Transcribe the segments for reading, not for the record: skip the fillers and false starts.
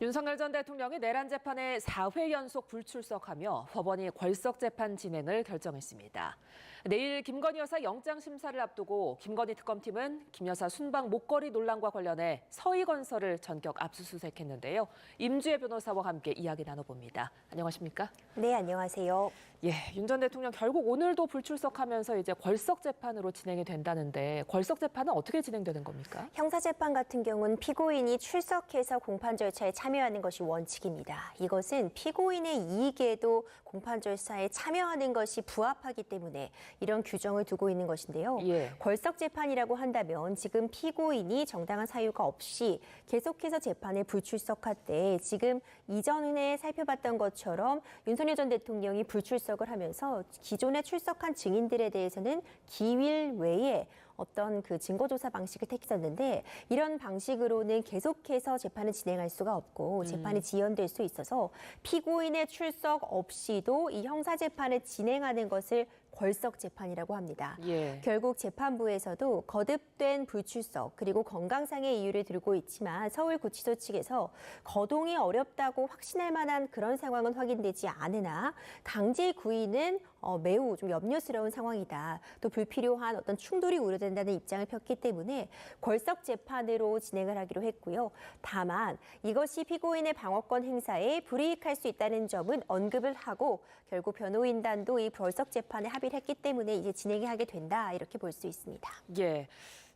윤석열 전 대통령이 내란 재판에 4회 연속 불출석하며 법원이 궐석 재판 진행을 결정했습니다. 내일 김건희 여사 영장 심사를 앞두고 김건희 특검팀은 김 여사 순방 목걸이 논란과 관련해 서희건설을 전격 압수수색했는데요. 임주혜 변호사와 함께 이야기 나눠봅니다. 안녕하십니까? 네, 안녕하세요. 예, 윤 전 대통령 결국 오늘도 불출석하면서 이제 궐석 재판으로 진행이 된다는데 궐석 재판은 어떻게 진행되는 겁니까? 형사재판 같은 경우는 피고인이 출석해서 공판 절차에 참여하는 것이 원칙입니다. 이것은 피고인의 이익에도 공판 절차에 참여하는 것이 부합하기 때문에 이런 규정을 두고 있는 것인데요. 예. 궐석 재판이라고 한다면 지금 피고인이 정당한 사유가 없이 계속해서 재판에 불출석할 때 지금 이전에 살펴봤던 것처럼 윤석열 전 대통령이 불출석을 하면서 기존에 출석한 증인들에 대해서는 기일 외에 어떤 그 증거조사 방식을 택했었는데 이런 방식으로는 계속해서 재판을 진행할 수가 없고 재판이 지연될 수 있어서 피고인의 출석 없이도 이 형사재판을 진행하는 것을 궐석 재판이라고 합니다. 예. 결국 재판부에서도 거듭된 불출석 그리고 건강상의 이유를 들고 있지만 서울구치소 측에서 거동이 어렵다고 확신할 만한 그런 상황은 확인되지 않으나 강제 구인은 매우 좀 염려스러운 상황이다. 또 불필요한 어떤 충돌이 우려된다는 입장을 폈기 때문에 궐석 재판으로 진행을 하기로 했고요. 다만 이것이 피고인의 방어권 행사에 불이익할 수 있다는 점은 언급을 하고 결국 변호인단도 이 궐석 재판에 합의를 했기 때문에 이제 진행하게 된다 이렇게 볼 수 있습니다. 예.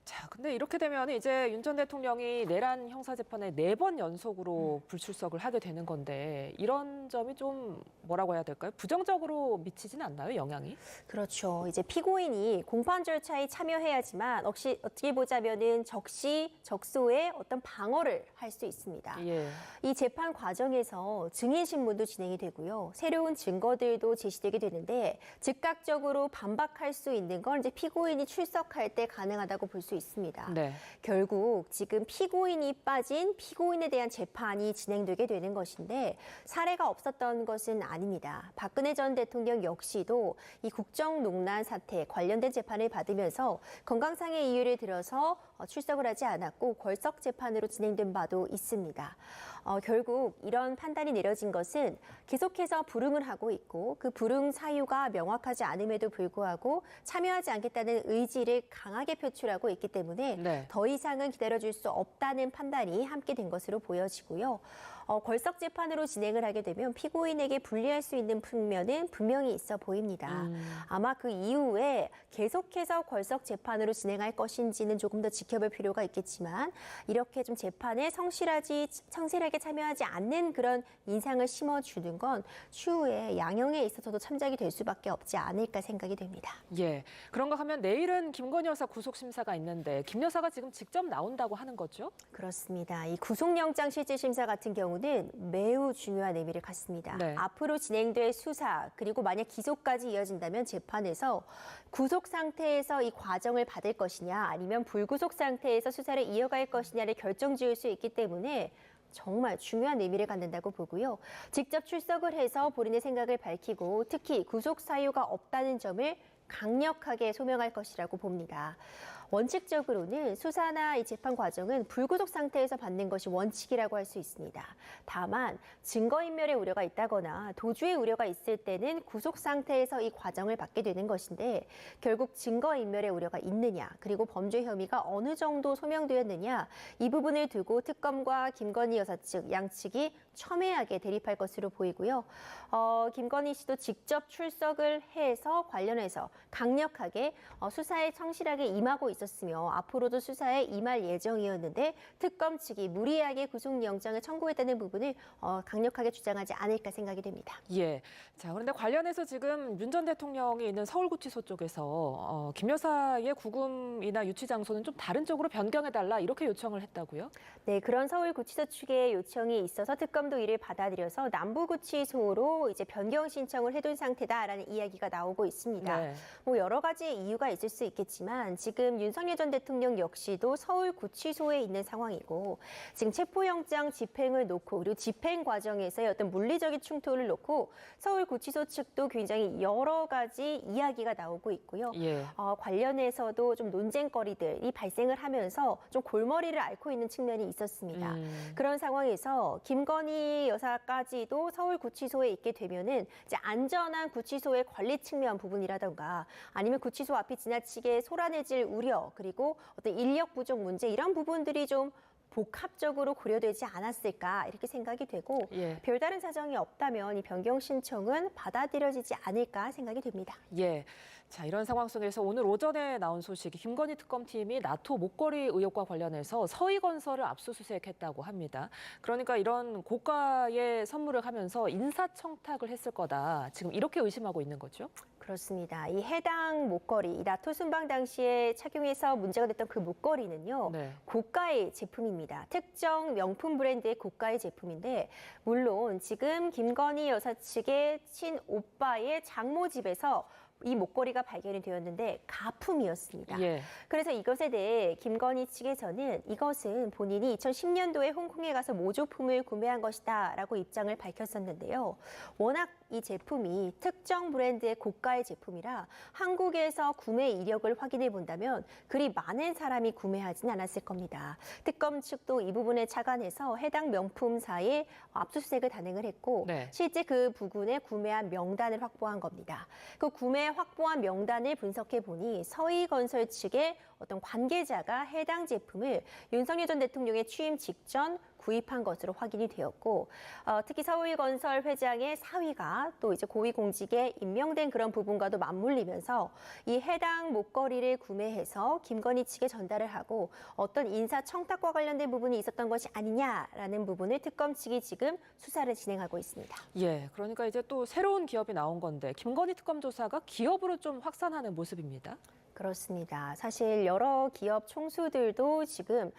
자, 근데 이렇게 되면 이제 윤 전 대통령이 내란 형사재판에 4번 연속으로 불출석을 하게 되는 건데 이런 점이 좀 뭐라고 해야 될까요? 부정적으로 미치지는 않나요, 영향이? 그렇죠. 이제 피고인이 공판 절차에 참여해야지만 어떻게 보자면은 적시적소의 어떤 방어를 할 수 있습니다. 예. 이 재판 과정에서 증인 신문도 진행이 되고요. 새로운 증거들도 제시되게 되는데 즉각적으로 반박할 수 있는 건 이제 피고인이 출석할 때 가능하다고 볼 수 있습니다. 네. 결국 지금 피고인이 빠진 피고인에 대한 재판이 진행되게 되는 것인데 사례가 없었던 것은 아닙니다. 박근혜 전 대통령 역시도 이 국정농단 사태 관련된 재판을 받으면서 건강상의 이유를 들어서 출석을 하지 않았고 궐석 재판으로 진행된 바도 있습니다. 결국 이런 판단이 내려진 것은 계속해서 불응을 하고 있고 그 불응 사유가 명확하지 않음에도 불구하고 참여하지 않겠다는 의지를 강하게 표출하고 있기 때문에 네. 더 이상은 기다려줄 수 없다는 판단이 함께 된 것으로 보여지고요. 궐석 재판으로 진행을 하게 되면 피고인에게 불리할 수 있는 측면은 분명히 있어 보입니다. 아마 그 이후에 계속해서 궐석 재판으로 진행할 것인지는 조금 더 지켜볼 필요가 있겠지만 이렇게 좀 재판에 성실하게 참여하지 않는 그런 인상을 심어주는 건 추후에 양형에 있어서도 참작이 될 수밖에 없지 않을까 생각이 됩니다. 예. 그런가 하면 내일은 김건희 여사 구속 심사가 있는데 김 여사가 지금 직접 나온다고 하는 거죠? 그렇습니다. 이 구속영장 실질 심사 같은 경우는 매우 중요한 의미를 갖습니다. 네. 앞으로 진행될 수사 그리고 만약 기소까지 이어진다면 재판에서 구속 상태에서 이 과정을 받을 것이냐 아니면 불구속 상태에서 수사를 이어갈 것이냐를 결정지을 수 있기 때문에 정말 중요한 의미를 갖는다고 보고요. 직접 출석을 해서 본인의 생각을 밝히고 특히 구속 사유가 없다는 점을 강력하게 소명할 것이라고 봅니다. 원칙적으로는 수사나 이 재판 과정은 불구속 상태에서 받는 것이 원칙이라고 할 수 있습니다. 다만 증거인멸의 우려가 있다거나 도주의 우려가 있을 때는 구속 상태에서 이 과정을 받게 되는 것인데 결국 증거인멸의 우려가 있느냐 그리고 범죄 혐의가 어느 정도 소명되었느냐 이 부분을 두고 특검과 김건희 여사 측 양측이 첨예하게 대립할 것으로 보이고요. 김건희 씨도 직접 출석을 해서 관련해서 강력하게 수사에 성실하게 임하고 있었습니다. 있었으며 앞으로도 수사에 임할 예정이었는데 특검 측이 무리하게 구속영장을 청구했다는 부분을 강력하게 주장하지 않을까 생각이 됩니다. 예. 자, 그런데 관련해서 지금 윤 전 대통령이 있는 서울구치소 쪽에서 김 여사의 구금이나 유치 장소는 좀 다른 쪽으로 변경해달라 이렇게 요청을 했다고요? 네, 그런 서울구치소 측의 요청이 있어서 특검도 이를 받아들여서 남부구치소로 이제 변경 신청을 해둔 상태다라는 이야기가 나오고 있습니다. 네. 뭐 여러 가지 이유가 있을 수 있겠지만 지금 윤석열 전 대통령 역시도 서울구치소에 있는 상황이고 지금 체포영장 집행을 놓고 그리고 집행 과정에서의 어떤 물리적인 충돌을 놓고 서울구치소 측도 굉장히 여러 가지 이야기가 나오고 있고요. 예. 관련해서도 좀 논쟁거리들이 발생을 하면서 좀 골머리를 앓고 있는 측면이 있었습니다. 그런 상황에서 김건희 여사까지도 서울구치소에 있게 되면은 이제 안전한 구치소의 관리 측면 부분이라던가 아니면 구치소 앞이 지나치게 소란해질 우려 그리고 어떤 인력 부족 문제 이런 부분들이 좀 복합적으로 고려되지 않았을까 이렇게 생각이 되고 예. 별다른 사정이 없다면 이 변경 신청은 받아들여지지 않을까 생각이 됩니다. 예. 자, 이런 상황 속에서 오늘 오전에 나온 소식이 김건희 특검팀이 나토 목걸이 의혹과 관련해서 서희건설을 압수수색했다고 합니다. 그러니까 이런 고가의 선물을 하면서 인사청탁을 했을 거다. 지금 이렇게 의심하고 있는 거죠? 그렇습니다. 이 해당 목걸이, 이 나토 순방 당시에 착용해서 문제가 됐던 그 목걸이는요. 네. 고가의 제품입니다. 특정 명품 브랜드의 고가의 제품인데 물론 지금 김건희 여사 측의 친오빠의 장모 집에서 이 목걸이가 발견이 되었는데 가품이었습니다. 예. 그래서 이것에 대해 김건희 측에서는 이것은 본인이 2010년도에 홍콩에 가서 모조품을 구매한 것이다라고 입장을 밝혔었는데요. 워낙 이 제품이 특정 브랜드의 고가의 제품이라 한국에서 구매 이력을 확인해 본다면 그리 많은 사람이 구매하진 않았을 겁니다. 특검 측도 이 부분에 착안해서 해당 명품사에 압수수색을 단행을 했고 네. 실제 그 부근에 구매한 명단을 확보한 겁니다. 그 구매 확보한 명단을 분석해 보니 서희건설 측의 어떤 관계자가 해당 제품을 윤석열 전 대통령의 취임 직전 구입한 것으로 확인이 되었고 특히 서울건설 회장의 사위가 또 이제 고위공직에 임명된 그런 부분과도 맞물리면서 이 해당 목걸이를 구매해서 김건희 측에 전달을 하고 어떤 인사청탁과 관련된 부분이 있었던 것이 아니냐라는 부분을 특검 측이 지금 수사를 진행하고 있습니다. 예. 그러니까 이제 또 새로운 기업이 나온 건데 김건희 특검 조사가 기업으로 좀 확산하는 모습입니다. 그렇습니다. 사실 여러 기업 총수들도 지금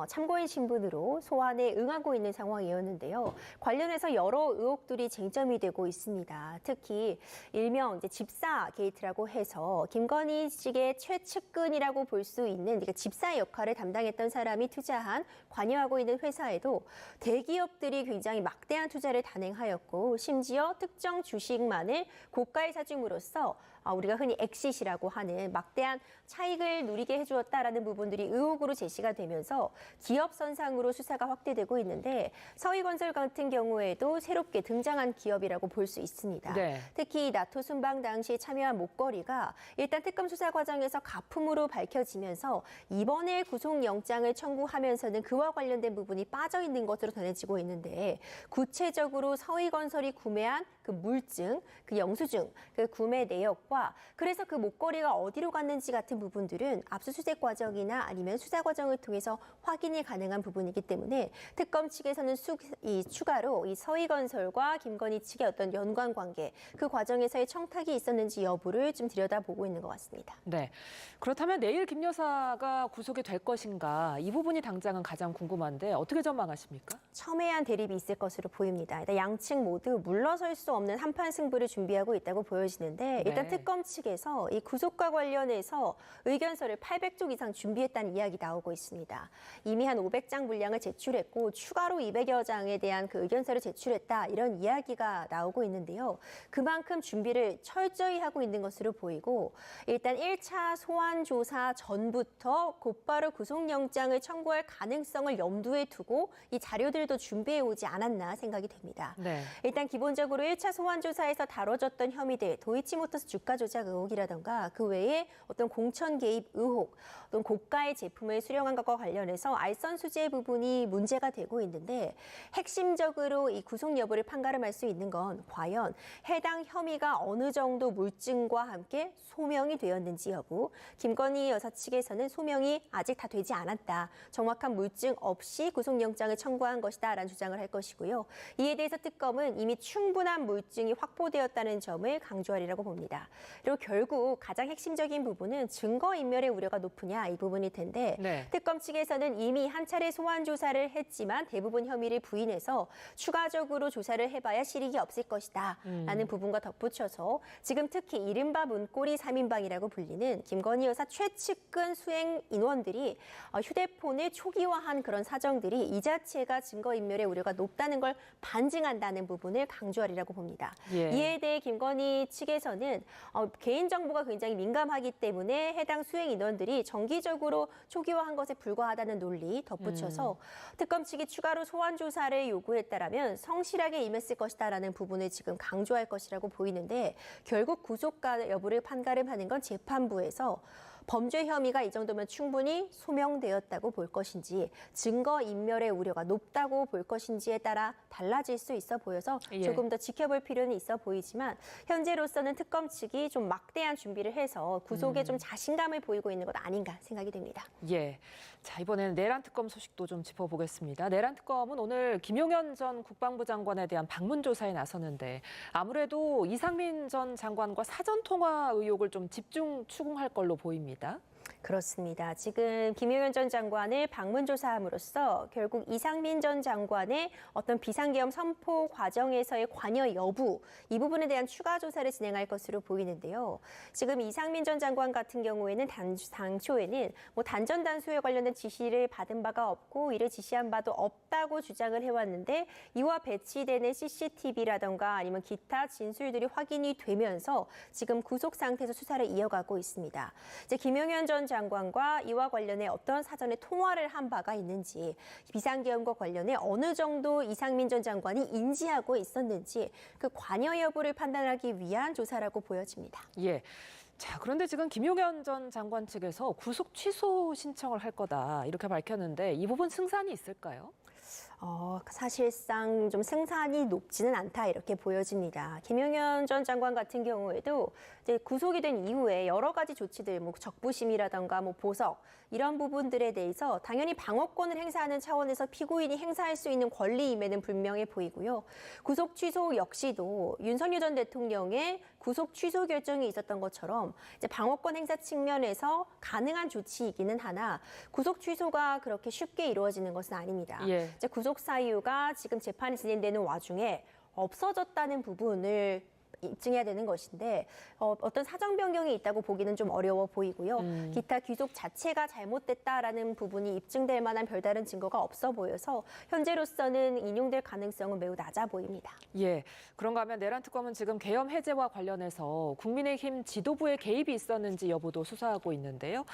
참고인 신분으로 소환에 응하고 있는 상황이었는데요. 관련해서 여러 의혹들이 쟁점이 되고 있습니다. 특히 일명 이제 집사 게이트라고 해서 김건희 측의 최측근이라고 볼 수 있는 그러니까 집사 역할을 담당했던 사람이 투자한 관여하고 있는 회사에도 대기업들이 굉장히 막대한 투자를 단행하였고 심지어 특정 주식만을 고가에 사줌으로써 우리가 흔히 엑싯이라고 하는 막대한 차익을 누리게 해주었다라는 부분들이 의혹으로 제시가 되면서 기업 선상으로 수사가 확대되고 있는데 서희건설 같은 경우에도 새롭게 등장한 기업이라고 볼 수 있습니다. 네. 특히 나토 순방 당시에 참여한 목걸이가 일단 특검 수사 과정에서 가품으로 밝혀지면서 이번에 구속영장을 청구하면서는 그와 관련된 부분이 빠져 있는 것으로 전해지고 있는데 구체적으로 서희건설이 구매한 그 물증, 그 영수증, 그 구매 내역과 그래서 그 목걸이가 어디로 갔는지 같은 부분들은 압수수색 과정이나 아니면 수사 과정을 통해서 확인이 가능한 부분이기 때문에 특검 측에서는 추가로 이 서희건설과 김건희 측의 어떤 연관 관계, 그 과정에서의 청탁이 있었는지 여부를 좀 들여다보고 있는 것 같습니다. 네. 그렇다면 내일 김 여사가 구속이 될 것인가 이 부분이 당장은 가장 궁금한데 어떻게 전망하십니까? 첨예한 대립이 있을 것으로 보입니다. 일단 양측 모두 물러설 수 없는 한판 승부를 준비하고 있다고 보여지는데 일단 네. 특검 측에서 이 구속과 관련해서 의견서를 800쪽 이상 준비했다는 이야기 나오고 있습니다. 이미 한 500장 분량을 제출했고 추가로 200여 장에 대한 그 의견서를 제출했다 이런 이야기가 나오고 있는데요. 그만큼 준비를 철저히 하고 있는 것으로 보이고 일단 1차 소환 조사 전부터 곧바로 구속영장을 청구할 가능성을 염두에 두고 이 자료들도 준비해 오지 않았나 생각이 됩니다. 네. 일단 기본적으로 1차 3차 소환조사에서 다뤄졌던 혐의들, 도이치모터스 주가 조작 의혹이라던가 그 외에 어떤 공천 개입 의혹, 또는 고가의 제품을 수령한 것과 관련해서 알선 수재 부분이 문제가 되고 있는데 핵심적으로 이 구속 여부를 판가름할 수 있는 건 과연 해당 혐의가 어느 정도 물증과 함께 소명이 되었는지 여부, 김건희 여사 측에서는 소명이 아직 다 되지 않았다. 정확한 물증 없이 구속영장을 청구한 것이다라는 주장을 할 것이고요. 이에 대해서 특검은 이미 충분한 물증이 확보되었다는 점을 강조하리라고 봅니다. 그리고 결국 가장 핵심적인 부분은 증거인멸의 우려가 높으냐 이 부분일 텐데 네. 특검 측에서는 이미 한 차례 소환 조사를 했지만 대부분 혐의를 부인해서 추가적으로 조사를 해봐야 실익이 없을 것이다 라는 부분과 덧붙여서 지금 특히 이른바 문고리 3인방이라고 불리는 김건희 여사 최측근 수행 인원들이 휴대폰을 초기화한 그런 사정들이 이 자체가 증거인멸의 우려가 높다는 걸 반증한다는 부분을 강조하리라고 봅니다. 예. 이에 대해 김건희 측에서는 개인정보가 굉장히 민감하기 때문에 해당 수행 인원들이 정기적으로 초기화한 것에 불과하다는 논리 덧붙여서 특검 측이 추가로 소환 조사를 요구했다라면 성실하게 임했을 것이다라는 부분을 지금 강조할 것이라고 보이는데 결국 구속가 여부를 판가름하는 건 재판부에서 범죄 혐의가 이 정도면 충분히 소명되었다고 볼 것인지 증거인멸의 우려가 높다고 볼 것인지에 따라 달라질 수 있어 보여서 예. 조금 더 지켜볼 필요는 있어 보이지만 현재로서는 특검 측이 좀 막대한 준비를 해서 구속에 좀 자신감을 보이고 있는 것 아닌가 생각이 됩니다. 예. 자, 이번에는 내란 특검 소식도 좀 짚어보겠습니다. 내란 특검은 오늘 김용현 전 국방부 장관에 대한 방문 조사에 나섰는데 아무래도 이상민 전 장관과 사전 통화 의혹을 좀 집중 추궁할 걸로 보입니다. 그렇습니다. 지금 김용현 전 장관을 방문 조사함으로써 결국 이상민 전 장관의 어떤 비상계엄 선포 과정에서의 관여 여부 이 부분에 대한 추가 조사를 진행할 것으로 보이는데요. 지금 이상민 전 장관 같은 경우에는 당초에는 단전 단수에 관련된 지시를 받은 바가 없고 이를 지시한 바도 없다고 주장을 해왔는데 이와 배치되는 CCTV라던가 아니면 기타 진술들이 확인이 되면서 지금 구속 상태에서 수사를 이어가고 있습니다. 이제 김용현 전 장관과 이와 관련해 어떤 사전에 통화를 한 바가 있는지 비상계엄과 관련해 어느 정도 이상민 전 장관이 인지하고 있었는지 그 관여 여부를 판단하기 위한 조사라고 보여집니다. 예. 자, 그런데 지금 김용현 전 장관 측에서 구속 취소 신청을 할 거다 이렇게 밝혔는데 이 부분 승산이 있을까요? 사실상 좀 승산이 높지는 않다 이렇게 보여집니다. 김용현 전 장관 같은 경우에도 이제 구속이 된 이후에 여러 가지 조치들, 적부심이라던가 보석 이런 부분들에 대해서 당연히 방어권을 행사하는 차원에서 피고인이 행사할 수 있는 권리임에는 분명해 보이고요. 구속 취소 역시도 윤석열 전 대통령의 구속 취소 결정이 있었던 것처럼 이제 방어권 행사 측면에서 가능한 조치이기는 하나 구속 취소가 그렇게 쉽게 이루어지는 것은 아닙니다. 예. 이제 구속 사유가 지금 재판이 진행되는 와중에 없어졌다는 부분을 입증해야 되는 것인데 어떤 사정 변경이 있다고 보기는 좀 어려워 보이고요. 기타 귀속 자체가 잘못됐다라는 부분이 입증될 만한 별다른 증거가 없어 보여서 현재로서는 인용될 가능성은 매우 낮아 보입니다. 예, 그런가 하면 내란 특검은 지금 계엄 해제와 관련해서 국민의힘 지도부의 개입이 있었는지 여부도 수사하고 있는데요.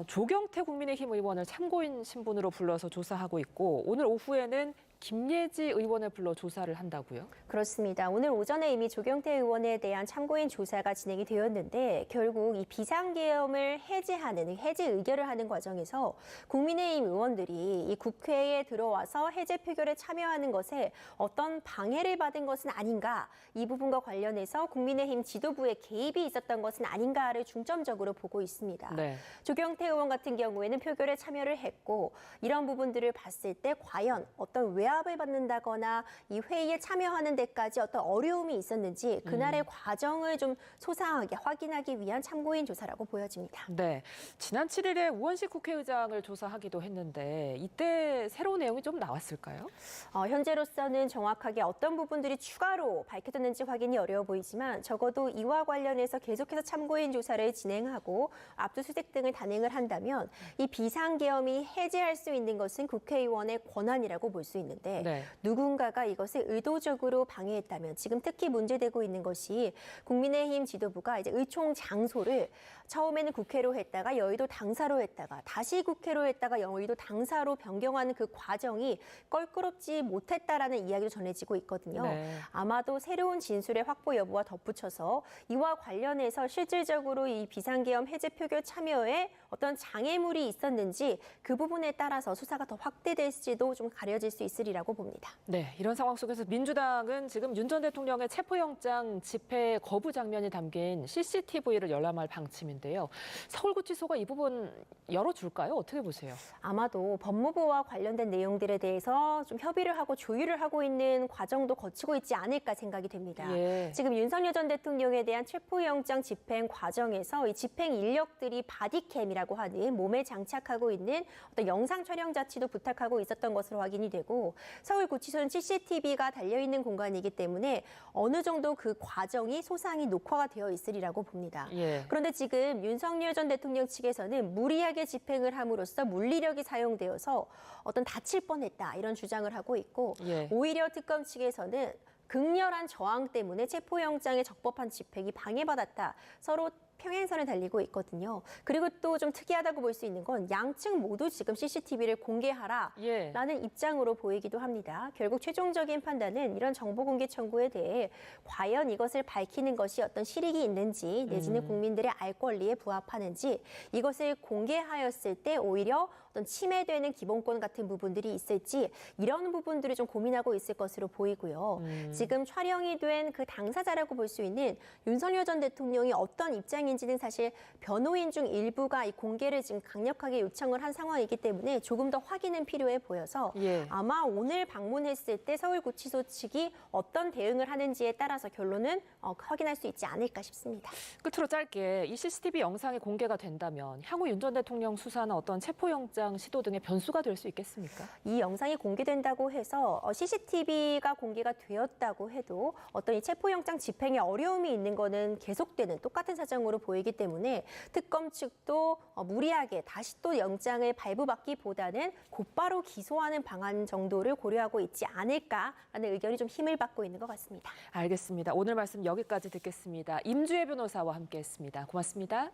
조경태 국민의힘 의원을 참고인 신분으로 불러서 조사하고 있고 오늘 오후에는 김예지 의원을 불러 조사를 한다고요? 그렇습니다. 오늘 오전에 이미 조경태 의원에 대한 참고인 조사가 진행이 되었는데 결국 이 비상계엄을 해제하는 해제 의결을 하는 과정에서 국민의힘 의원들이 이 국회에 들어와서 해제 표결에 참여하는 것에 어떤 방해를 받은 것은 아닌가 이 부분과 관련해서 국민의힘 지도부의 개입이 있었던 것은 아닌가를 중점적으로 보고 있습니다. 네. 조경태 의원 같은 경우에는 표결에 참여를 했고 이런 부분들을 봤을 때 과연 어떤 외압을 받는다거나 이 회의에 참여하는 데까지 어떤 어려움이 있었는지 그날의 과정을 좀 소상하게 확인하기 위한 참고인 조사라고 보여집니다. 네, 지난 7일에 우원식 국회의장을 조사하기도 했는데 이때 새로운 내용이 좀 나왔을까요? 현재로서는 정확하게 어떤 부분들이 추가로 밝혀졌는지 확인이 어려워 보이지만 적어도 이와 관련해서 계속해서 참고인 조사를 진행하고 압수수색 등을 단행을 한다면 이 비상계엄이 해제할 수 있는 것은 국회의원의 권한이라고 볼 수 있는데 있는데 네. 누군가가 이것을 의도적으로 방해했다면 지금 특히 문제되고 있는 것이 국민의힘 지도부가 이제 의총 장소를 처음에는 국회로 했다가 여의도 당사로 했다가 다시 국회로 했다가 여의도 당사로 변경하는 그 과정이 껄끄럽지 못했다라는 이야기도 전해지고 있거든요. 네. 아마도 새로운 진술의 확보 여부와 덧붙여서 이와 관련해서 실질적으로 이 비상계엄 해제 표결 참여에 어떤 장애물이 있었는지 그 부분에 따라서 수사가 더 확대될지도 좀 가려질 수 있으리라고 봅니다. 네, 이런 상황 속에서 민주당은 지금 윤 전 대통령의 체포영장 집행 거부 장면이 담긴 CCTV를 열람할 방침인데요. 서울구치소가 이 부분 열어줄까요? 어떻게 보세요? 아마도 법무부와 관련된 내용들에 대해서 좀 협의를 하고 조율을 하고 있는 과정도 거치고 있지 않을까 생각이 됩니다. 예. 지금 윤석열 전 대통령에 대한 체포영장 집행 과정에서 이 집행 인력들이 바디캠이라고 하는 몸에 장착하고 있는 어떤 영상 촬영 자체도 부탁하고 있었던 것으로 확인이 되고 서울구치소는 CCTV가 달려있는 공간이기 때문에 어느 정도 그 과정이 소상히 녹화가 되어 있으리라고 봅니다. 예. 그런데 지금 윤석열 전 대통령 측에서는 무리하게 집행을 함으로써 물리력이 사용되어서 어떤 다칠 뻔했다 이런 주장을 하고 있고 예. 오히려 특검 측에서는 극렬한 저항 때문에 체포영장의 적법한 집행이 방해받았다. 서로 평행선을 달리고 있거든요. 그리고 또 좀 특이하다고 볼 수 있는 건 양측 모두 지금 CCTV를 공개하라. 예. 라는 입장으로 보이기도 합니다. 결국 최종적인 판단은 이런 정보 공개 청구에 대해 과연 이것을 밝히는 것이 어떤 실익이 있는지 내지는 국민들의 알 권리에 부합하는지 이것을 공개하였을 때 오히려 어떤 침해되는 기본권 같은 부분들이 있을지 이런 부분들을 좀 고민하고 있을 것으로 보이고요. 지금 촬영이 된 그 당사자라고 볼 수 있는 윤석열 전 대통령이 어떤 입장인지는 사실 변호인 중 일부가 이 공개를 지금 강력하게 요청을 한 상황이기 때문에 조금 더 확인은 필요해 보여서 예. 아마 오늘 방문했을 때 서울구치소 측이 어떤 대응을 하는지에 따라서 결론은 확인할 수 있지 않을까 싶습니다. 끝으로 짧게 이 CCTV 영상이 공개가 된다면 향후 윤 전 대통령 수사나 어떤 체포영장 시도 등의 변수가 될 수 있겠습니까? 이 영상이 공개된다고 해서 CCTV가 공개가 되었다고 해도 어떤 이 체포영장 집행에 어려움이 있는 거는 계속되는 똑같은 사정으로 보이기 때문에 특검 측도 무리하게 다시 또 영장을 발부받기보다는 곧바로 기소하는 방안 정도를 고려하고 있지 않을까라는 의견이 좀 힘을 받고 있는 것 같습니다. 알겠습니다. 오늘 말씀 여기까지 듣겠습니다. 임주혜 변호사와 함께했습니다. 고맙습니다.